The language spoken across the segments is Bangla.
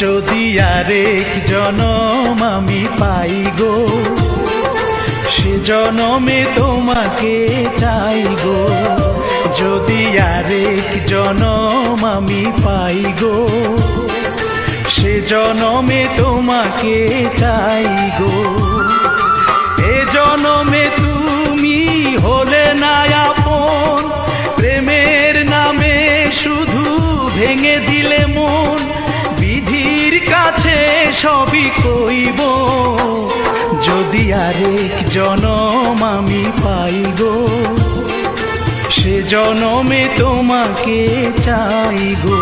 যদি আরেক জনম আমি পাই গো, সে জনমে তোমাকে চাই গো। যদি আরেক জনম আমি পাই গো, সে জনমে তোমাকে চাই গো। এ জনমে তুমি হলে না আপন, প্রেমের নামে শুধু ভেঙে দিলে মন। বিধির কাছে সবই কইব, যদি আরেক জনম আমি পাই গো, সে জনমে তোমাকে চাই গো।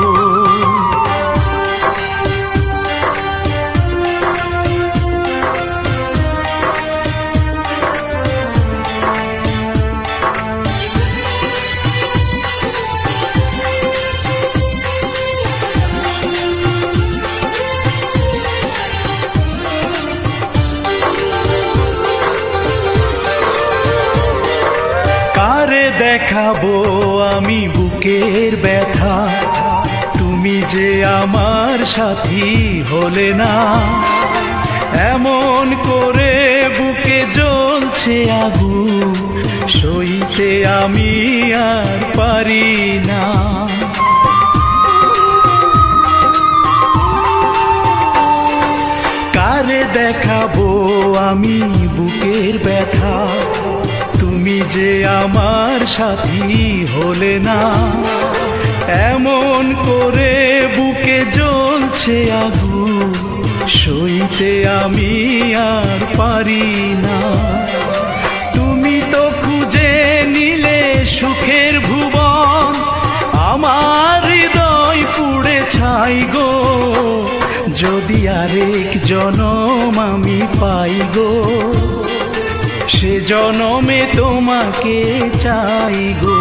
কারে দেখাবো আমি বুকের ব্যথা, তুমি যে আমার সাথী হলে না। এমন করে বুকে জ্বলছে আগুন, সইতে আমি আর পারি না। কারে দেখাবো আমি বুকের ব্যথা, তুমি যে আমার সাথী হলে না। এমন করে বুকে জ্বলছে আগুন, সইতে আমি আর পারি না। তুমি তো খুঁজে নিলে সুখের ভুবন, আমার হৃদয় পুড়ে ছাই গো। যদি আরেক জনম আমি পাই গো, সে জনমে তোমাকে চাই গো।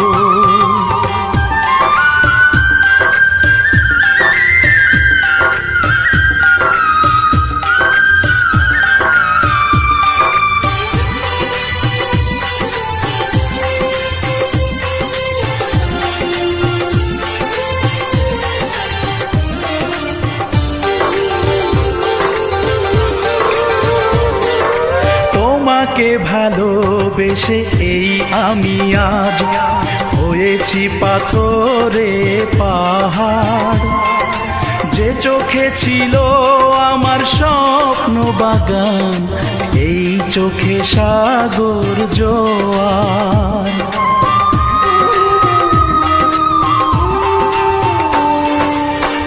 তোমাকে ভালোবেসে এই আমি আজ হয়েছি পাথরে পাহাড়। যে চোখে ছিল আমার স্বপ্ন বাগান, এই চোখে সাগর জোয়ার।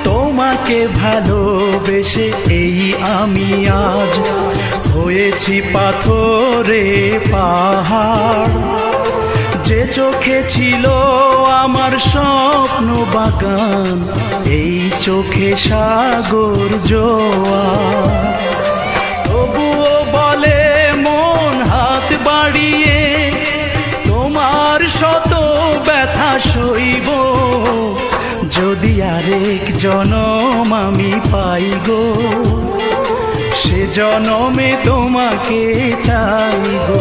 তোমাকে ভালোবেসে এই আমি আজ হয়েছি পাথরে পাহাড়। যে চোখে ছিল আমার স্বপ্ন বাগান, এই চোখে সাগর জোয়ার। তবুও বলে মন হাত বাড়িয়ে, তোমার শত ব্যথা সইব। যদি আরেক জনম আমি পাই গো, সে জনমে তোমাকে চাই গো।